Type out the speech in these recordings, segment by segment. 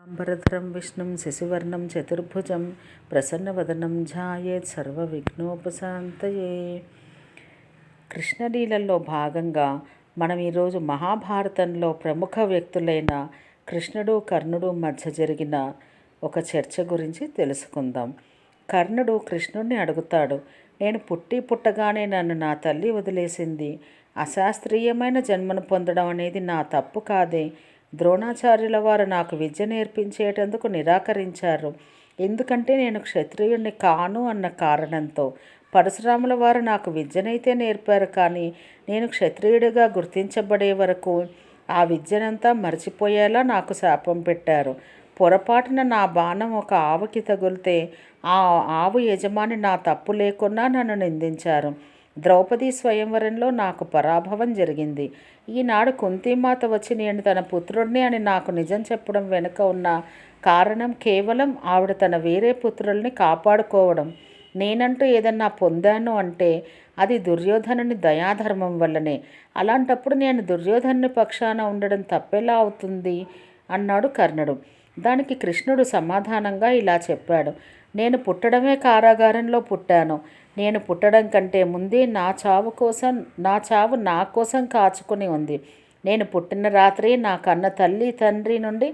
అంబరధరం విష్ణుం శశివర్ణం చతుర్భుజం ప్రసన్నవదనం ధ్యాయేత్ సర్వవిఘ్నోపశాంతయే. కృష్ణలీలల్లో భాగంగా మనం ఈరోజు మహాభారతంలో ప్రముఖ వ్యక్తులైన కృష్ణుడు కర్ణుడు మధ్య జరిగిన ఒక చర్చ గురించి తెలుసుకుందాం. కర్ణుడు కృష్ణుడిని అడుగుతాడు, నేను పుట్టగానే నన్ను నా తల్లి వదిలేసింది. అశాస్త్రీయమైన జన్మను పొందడం అనేది నా తప్పు కాదే. ద్రోణాచార్యుల వారు నాకు విద్య నేర్పించేటందుకు నిరాకరించారు. ఎందుకంటే నేను క్షత్రియుడిని కాను అన్న కారణంతో. పరశురాముల వారు నాకు విద్యనైతే నేర్పారు, కానీ నేను క్షత్రియుడిగా గుర్తించబడే వరకు ఆ విద్యనంతా మర్చిపోయేలా నాకు శాపం పెట్టారు. పొరపాటున నా బాణం ఒక ఆవుకి తగిలితే ఆ ఆవు యజమాని నా తప్పు లేకున్నా నన్ను నిందించారు. ద్రౌపది స్వయంవరంలో నాకు పరాభవం జరిగింది. ఈనాడు కుంతీమాత వచ్చి నేను తన పుత్రుడిని అని నాకు నిజం చెప్పడం వెనుక ఉన్న కారణం కేవలం ఆవిడ తన వేరే పుత్రుల్ని కాపాడుకోవడం. నేనంటూ ఏదన్నా పొందాను అంటే అది దుర్యోధనుని దయాధర్మం వల్లనే. అలాంటప్పుడు నేను దుర్యోధనుని పక్షాన ఉండడం తప్పెలా అవుతుంది అన్నాడు కర్ణుడు. దానికి కృష్ణుడు సమాధానంగా ఇలా చెప్పాడు, నేను పుట్టడమే కారాగారంలో పుట్టాను. నేను పుట్టడం కంటే ముందే నా చావు నా కోసం కాచుకుని ఉంది. నేను పుట్టిన రాత్రి నా కన్న తల్లి తండ్రి నుండి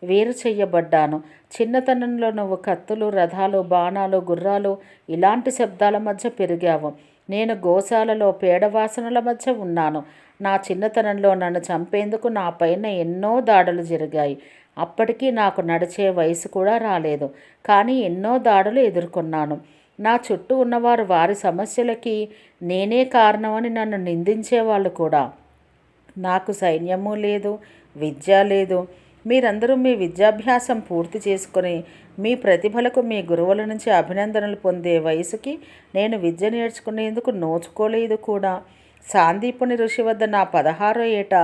వేరు చెయ్యబడ్డాను. చిన్నతనంలో నువ్వు కత్తులు, రథాలు, బాణాలు, గుర్రాలు ఇలాంటి శబ్దాల మధ్య పెరిగావు. నేను గోశాలలో పేడవాసనల మధ్య ఉన్నాను. నా చిన్నతనంలో నన్ను చంపేందుకు నా పైన ఎన్నో దాడులు జరిగాయి. అప్పటికీ నాకు నడిచే వయసు కూడా రాలేదు, కానీ ఎన్నో దాడులు ఎదుర్కొన్నాను. నా చుట్టూ ఉన్నవారు వారి సమస్యలకి నేనే కారణమని నన్ను నిందించేవాళ్ళు కూడా. నాకు సైన్యము లేదు, విద్య లేదు. మీరందరూ మీ విద్యాభ్యాసం పూర్తి చేసుకొని మీ ప్రతిభలకు మీ గురువుల నుంచి అభినందనలు పొందే వయసుకి నేను విద్య నేర్చుకునేందుకు నోచుకోలేదు కూడా. సాందీపుని ఋషి వద్ద నా 16వ ఏట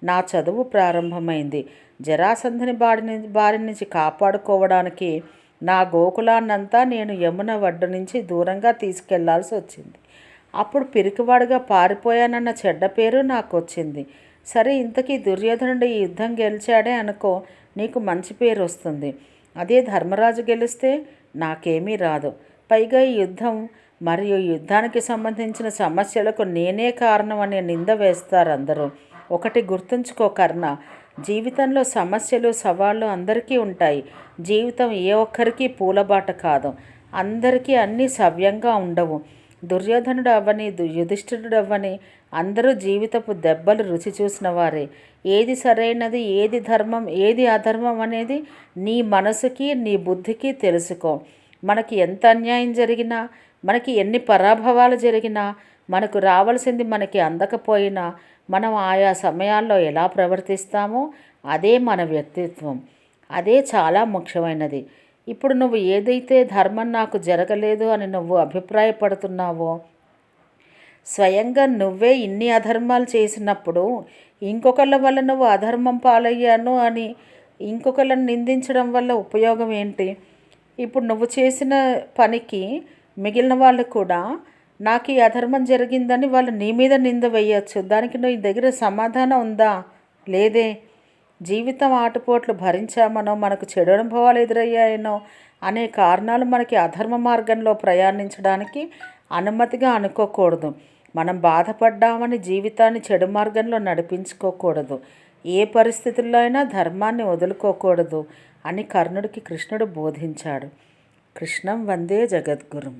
నా చదువు ప్రారంభమైంది. జరాసంధుని బారి నుంచి కాపాడుకోవడానికి నా గోకులాన్నంతా నేను యమున ఒడ్డు నుంచి దూరంగా తీసుకెళ్లాల్సి వచ్చింది. అప్పుడు పిరికివాడుగా పారిపోయానన్న చెడ్డ పేరు నాకు వచ్చింది. సరే, ఇంతకీ దుర్యోధనుడు ఈ యుద్ధం గెలిచాడే అనుకో, నీకు మంచి పేరు వస్తుంది. అదే ధర్మరాజు గెలిస్తే నాకేమీ రాదు. పైగా ఈ యుద్ధం మరియు యుద్ధానికి సంబంధించిన సమస్యలకు నేనే కారణం అనే నింద వేస్తారు అందరూ. ఒకటి గుర్తుంచుకో కర్ణ, జీవితంలో సమస్యలు, సవాళ్ళు అందరికీ ఉంటాయి. జీవితం ఏ ఒక్కరికి పూలబాట కాదు. అందరికీ అన్నీ సవ్యంగా ఉండవు. దుర్యోధనుడు అవ్వని, యుధిష్ఠిరుడు అవ్వని అందరూ జీవితపు దెబ్బలు రుచి చూసిన వారే. ఏది సరైనది, ఏది ధర్మం, ఏది అధర్మం అనేది నీ మనసుకి, నీ బుద్ధికి తెలుసుకో. మనకి ఎంత అన్యాయం జరిగినా, మనకి ఎన్ని పరాభవాలు జరిగినా, మనకు రావాల్సింది మనకి అందకపోయినా మనం ఆయా సమయాల్లో ఎలా ప్రవర్తిస్తామో అదే మన వ్యక్తిత్వం. అదే చాలా ముఖ్యమైనది. ఇప్పుడు నువ్వు ఏదైతే ధర్మం నాకు జరగలేదు అని నువ్వు అభిప్రాయపడుతున్నావో, స్వయంగా నువ్వే ఇన్ని అధర్మాలు చేసినప్పుడు ఇంకొకళ్ళ వల్ల నువ్వు అధర్మం పాలయ్యాను అని ఇంకొకళ్ళని నిందించడం వల్ల ఉపయోగం ఏంటి? ఇప్పుడు నువ్వు చేసిన పనికి మిగిలిన వాళ్ళు కూడా నాకు ఈ అధర్మం జరిగిందని వాళ్ళు నీ మీద నింద వేయచ్చు. దానికి నీ దగ్గర సమాధానం ఉందా? లేదే. జీవితం ఆటుపోట్లు భరించామనో, మనకు చెడు అనుభవాలు ఎదురయ్యాయనో అనే కారణాలు మనకి అధర్మ మార్గంలో ప్రయాణించడానికి అనుమతిగా అనుకోకూడదు. మనం బాధపడ్డామని జీవితాన్ని చెడు మార్గంలో నడిపించుకోకూడదు. ఏ పరిస్థితుల్లో అయినా ధర్మాన్ని వదులుకోకూడదు అని కర్ణుడికి కృష్ణుడు బోధించాడు. కృష్ణం వందే జగద్గురుం.